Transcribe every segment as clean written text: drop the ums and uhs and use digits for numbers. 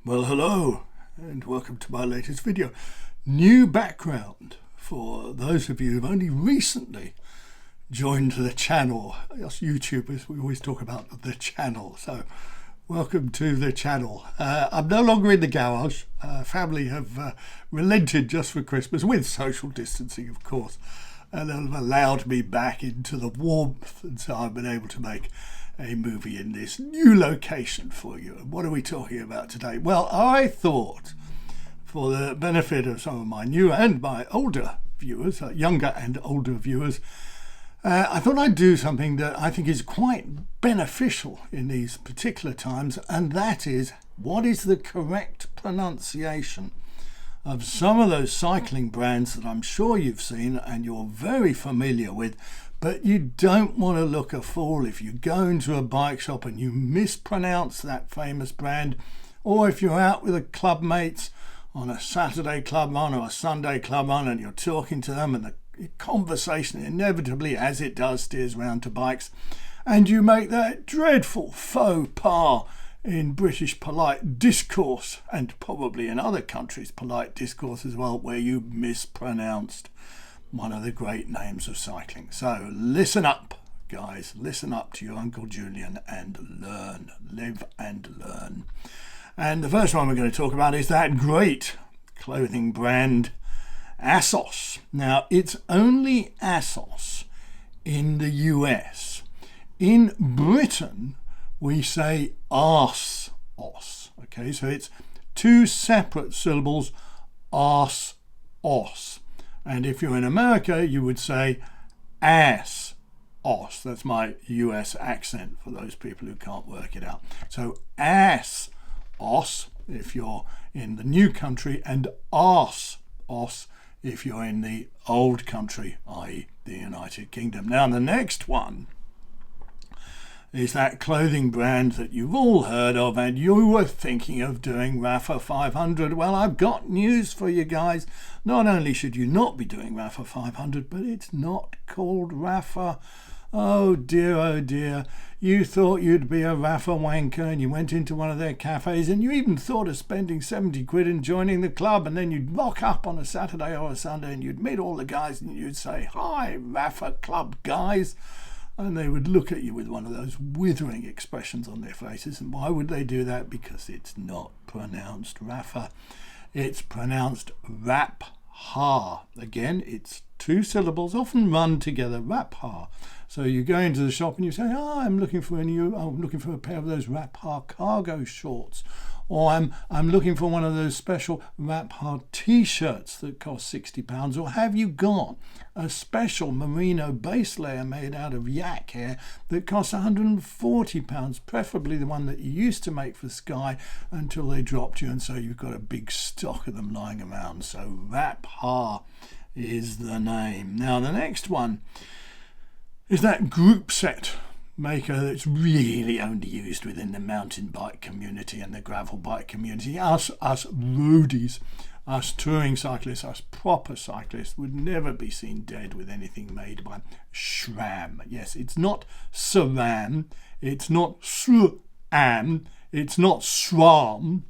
Well, hello and welcome to my latest video. New background for those of you who've only recently joined the channel. Us YouTubers, we always talk about the channel, so welcome to the channel. I'm no longer in the garage. Family have relented just for Christmas, with social distancing of course, and have allowed me back into the warmth, and so I've been able to make a movie in this new location for you. And what are we talking about today? Well, I thought, for the benefit of some of my new and my older viewers, younger and older viewers, I thought I'd do something that I think is quite beneficial in these particular times, and that is, what is the correct pronunciation of some of those cycling brands that I'm sure you've seen and you're very familiar with, but you don't want to look a fool if you go into a bike shop and you mispronounce that famous brand, or if you're out with the club mates on a Saturday club run or a Sunday club run and you're talking to them and the conversation inevitably, as it does, steers round to bikes, and you make that dreadful faux pas in British polite discourse, and probably in other countries polite discourse as well, where you mispronounced one of the great names of cycling. So listen up, guys, listen up to your Uncle Julian and learn, live and learn. And the first one we're going to talk about is that great clothing brand Asos. Now, it's only Asos in the US. In Britain, we say Asos. Okay, so it's two separate syllables, Asos. And if you're in America, you would say Asos. That's my US accent for those people who can't work it out. So Asos if you're in the new country, and Asos if you're in the old country, i.e. the United Kingdom. Now the next one is that clothing brand that you've all heard of, and you were thinking of doing Rapha 500. Well, I've got news for you guys. Not only should you not be doing Rapha 500, but it's not called Rapha. Oh dear. You thought you'd be a Rapha wanker, and you went into one of their cafes, and you even thought of spending 70 quid and joining the club, and then you'd rock up on a Saturday or a Sunday and you'd meet all the guys and you'd say, "Hi, Rapha Club guys." And they would look at you with one of those withering expressions on their faces. And why would they do that? Because it's not pronounced Rapha. It's pronounced Rapha. Again, it's two syllables, often run together, Rapha. So you go into the shop and you say, I'm looking for a pair of those Rapha cargo shorts. Or I'm looking for one of those special Rapha t-shirts that cost £60. Or have you got a special merino base layer made out of yak hair that costs £140, preferably the one that you used to make for Sky until they dropped you, and so you've got a big stock of them lying around. So Rapha is the name. Now the next one is that group set maker that's really only used within the mountain bike community and the gravel bike community. Us roadies, us touring cyclists, us proper cyclists would never be seen dead with anything made by SRAM. Yes, it's not SRAM, it's not SRAM, it's not SRAM,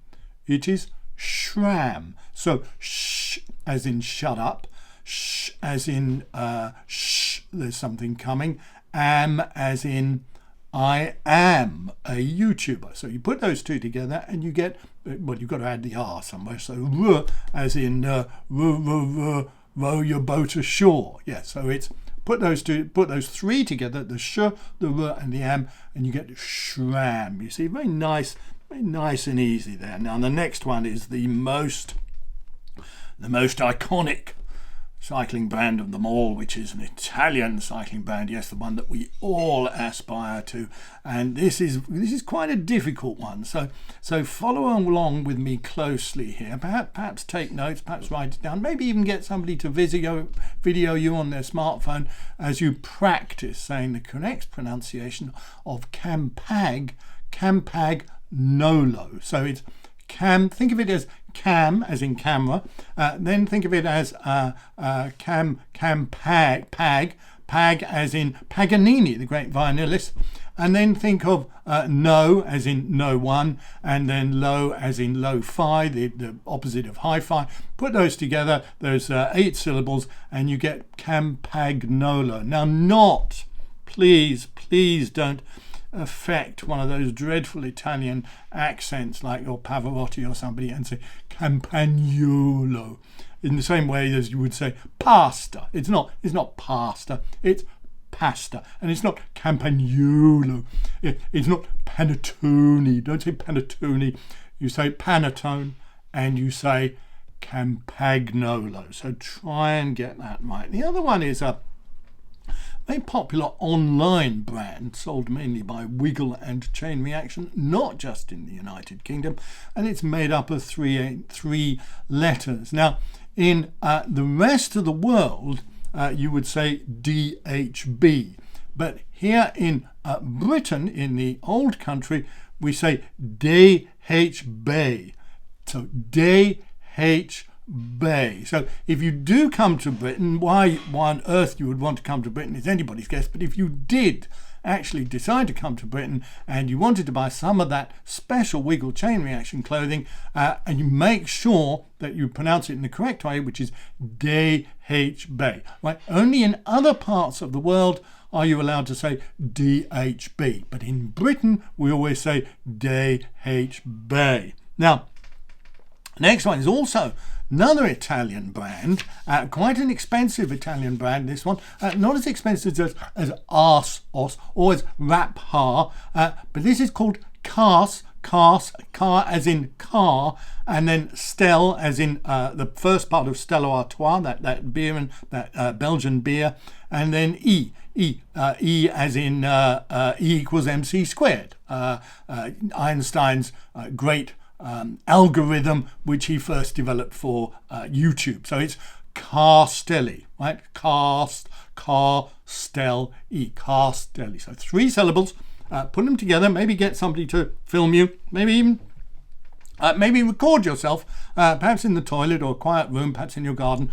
it is SRAM. So sh as in shut up, sh as in shh, there's something coming, am as in I am a YouTuber. So you put those two together and you get, well, you've got to add the R somewhere. So R as in row your boat ashore. Yeah, so it's put those three together, the sh, the R and the am, and you get SRAM. You see, very nice and easy there. Now the next one is the most iconic cycling brand of them all, which is an Italian cycling brand. Yes, the one that we all aspire to, and this is quite a difficult one. So follow along with me closely here. Perhaps take notes, perhaps write it down, maybe even get somebody to video you on their smartphone as you practice saying the correct pronunciation of Campag Nolo. So it's think of it as cam as in camera, then think of it as pag as in Paganini, the great violinist, and then think of no as in no one, and then lo as in lo-fi, the opposite of hi-fi. Put those together, those 8 syllables, and you get Campagnolo. Now, not, please don't affect one of those dreadful Italian accents like your Pavarotti or somebody and say Campagnolo in the same way as you would say pasta. It's not pasta, it's pasta, and it's not Campagnolo, it's not panettone. Don't say panettone, you say panettone, and you say Campagnolo. So try and get that right. The other one is a very popular online brand sold mainly by Wiggle and Chain Reaction, not just in the United Kingdom, and it's made up of three letters. Now, in the rest of the world, you would say DHB, but here in Britain, in the old country, we say DHB. So DHB. So if you do come to Britain, why on earth you would want to come to Britain is anybody's guess, but if you did actually decide to come to Britain and you wanted to buy some of that special Wiggle Chain Reaction clothing, and you make sure that you pronounce it in the correct way, which is DHB. Right? Only in other parts of the world are you allowed to say DHB, but in Britain we always say DHB. Now, next one is also another Italian brand, quite an expensive Italian brand, this one. Not as expensive as Asos or as Rapha, but this is called Cars, car as in car, and then Stell as in the first part of Stella Artois, that beer, and that Belgian beer, and then E as in E equals MC squared. Einstein's great algorithm which he first developed for YouTube. So it's Castelli, right? Castelli, Castelli. So 3 syllables. Put them together. Maybe get somebody to film you. Maybe even record yourself, perhaps in the toilet or a quiet room, perhaps in your garden,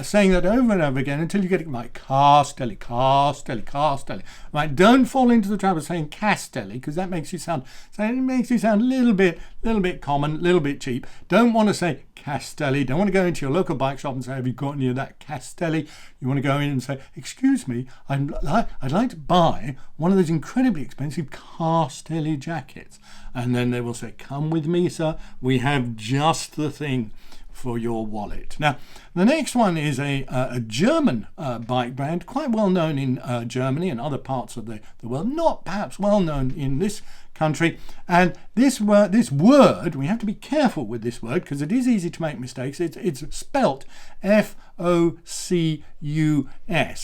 saying that over and over again until you get it right. Castelli, Castelli, Castelli. Right? Don't fall into the trap of saying Castelli, because that makes you sound a little bit common, a little bit cheap. Don't want to say Castelli. Don't want to go into your local bike shop and say, have you got any of that Castelli? You want to go in and say, excuse me, I'd like to buy one of those incredibly expensive Castelli jackets. And then they will say, come with me, sir. We have just the thing for your wallet. Now, the next one is a German bike brand, quite well known in Germany and other parts of the world, not perhaps well known in this country. And this word, we have to be careful with this word because it is easy to make mistakes. It's spelt F-O-C-U-S.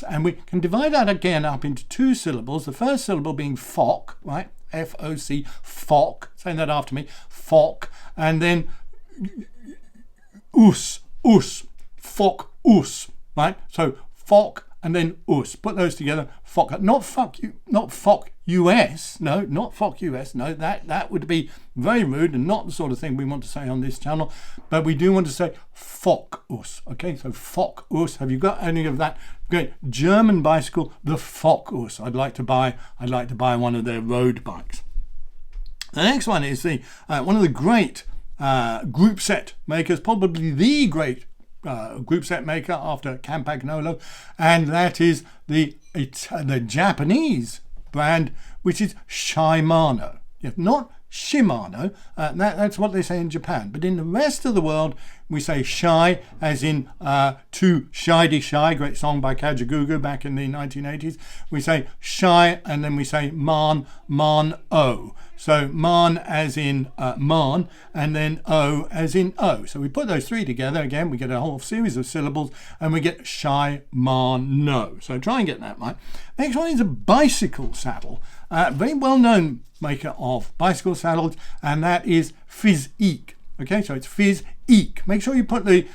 And we can divide that again up into 2 syllables. The first syllable being Fock, right? F-O-C, Fock, saying that after me, Fock, and then us, Fock, us, right? So Fock and then us. Put those together, Fock. Not fuck you, not Fock US. No, not Fock US. No, that would be very rude and not the sort of thing we want to say on this channel. But we do want to say Fock us. Okay, so Fock us. Have you got any of that great German bicycle, the Fock us? I'd like to buy one of their road bikes. The next one is the one of the great group set makers, probably the great group set maker after Campagnolo, and that is the Japanese brand, which is Shimano. Not Shimano, that's what they say in Japan, but in the rest of the world we say shy as in too shy, great song by Kajagoogoo back in the 1980s. We say shy and then we say man o. So man as in man and then o as in o. So we put those 3 together again, we get a whole series of syllables and we get shy man no. So try and get that right. Next one is a bicycle saddle, very well known maker of bicycle saddles, and that is Physique. Okay, so it's phys-eek. Make sure you put the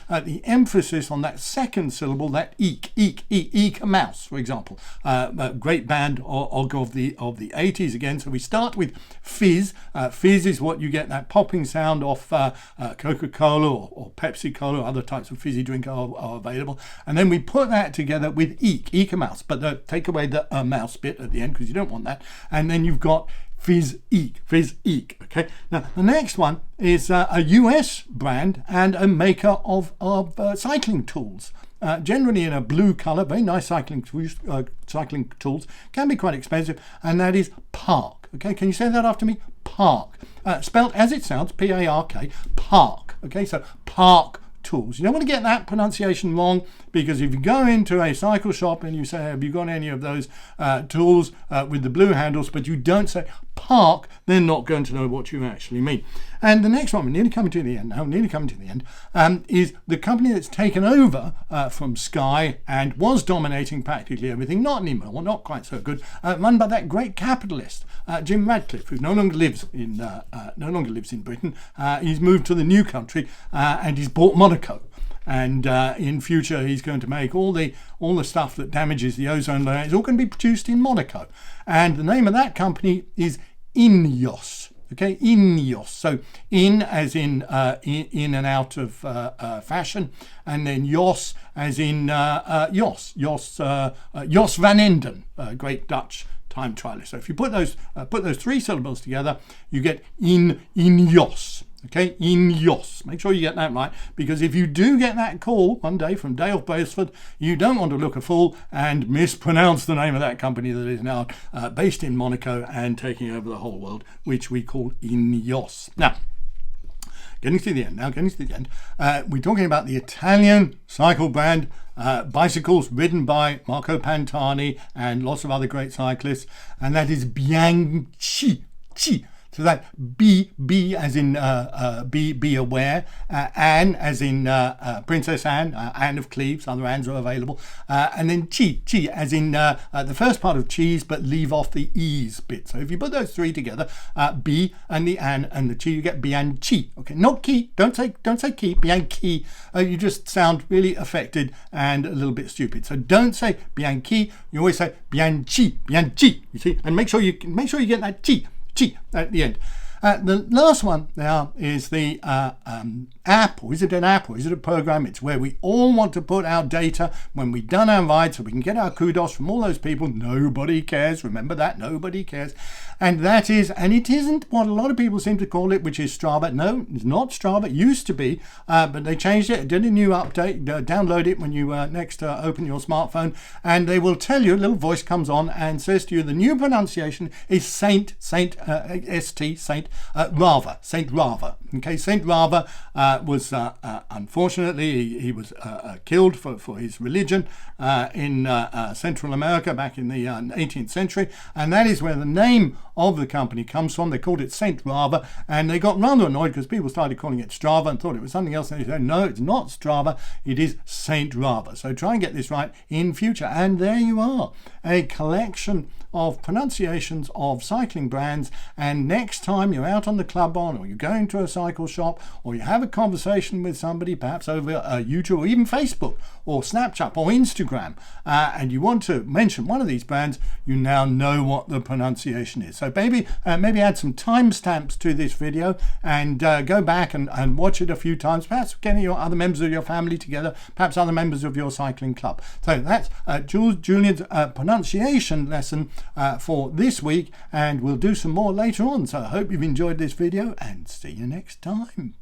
emphasis on that second syllable, that eek, eek a mouse, for example. A great band of the 80s again. So we start with fizz. Fizz is what you get that popping sound off Coca-Cola or Pepsi-Cola, or other types of fizzy drink are available. And then we put that together with eek a mouse, but take away the mouse bit at the end because you don't want that. And then you've got phys-eek. Okay, now the next one is a US brand and a maker of cycling tools. Generally in a blue color, very nice cycling tools, can be quite expensive, and that is Park. Okay, can you say that after me? Park. Spelled as it sounds, P-A-R-K, Park. Okay, so Park tools. You don't want to get that pronunciation wrong, because if you go into a cycle shop and you say, have you got any of those tools with the blue handles, but you don't say Park, they're not going to know what you actually mean. And the next one, we're nearly coming to the end, is the company that's taken over from Sky and was dominating practically everything, not anymore, well, not quite so good, run by that great capitalist, Jim Ratcliffe, who no longer lives in Britain. He's moved to the new country and he's bought Monaco. And in future he's going to make all the stuff that damages the ozone layer. It's all going to be produced in Monaco, and the name of that company is Ineos. Okay, Ineos. So in as in and out of fashion, and then Jos as in Jos van Enden, great Dutch time trialist. So if you put those three syllables together, you get Ineos. Okay, Ineos. Make sure you get that right, because if you do get that call one day from Dale Brailsford, you don't want to look a fool and mispronounce the name of that company that is now based in Monaco and taking over the whole world, which we call Ineos. Now, getting to the end, we're talking about the Italian cycle brand, bicycles ridden by Marco Pantani and lots of other great cyclists, and that is Bianchi. So that B as in be aware, Anne as in Princess Anne, Anne of Cleves, other Annes are available, and then chi as in the first part of cheese, but leave off the E's bit. So if you put those three together, B and the Anne and the chi, you get Bianchi. Okay, not ki, don't say ki, Bianchi. You just sound really affected and a little bit stupid. So don't say Bianchi, you always say Bianchi, you see, and make sure you get that chi at the end. The last one now is the app, or is it an app, or is it a program? It's where we all want to put our data when we've done our ride, so we can get our kudos from all those people. Nobody cares, remember that, nobody cares. And that is, and it isn't what a lot of people seem to call it, which is Strava. No, it's not Strava. It used to be, but they changed it, did a new update. Download it when you next open your smartphone, and they will tell you, a little voice comes on and says to you, the new pronunciation is Saint Rava. Okay, Saint Rava was unfortunately he was killed for his religion in Central America back in the 18th century, and that is where the name of the company comes from. They called it Saint Rava, and they got rather annoyed because people started calling it Strava and thought it was something else, and they said, no, it's not Strava, it is Saint Rava. So try and get this right in future. And there you are, a collection of pronunciations of cycling brands. And next time you're out on the club on, or you're going to a cycle shop, or you have a conversation with somebody, perhaps over YouTube or even Facebook or Snapchat or Instagram, and you want to mention one of these brands, you now know what the pronunciation is. So maybe add some timestamps to this video and go back and watch it a few times, perhaps getting your other members of your family together, perhaps other members of your cycling club. So that's Julian's pronunciation lesson for this week, and we'll do some more later on. So I hope you've enjoyed this video, and see you next time.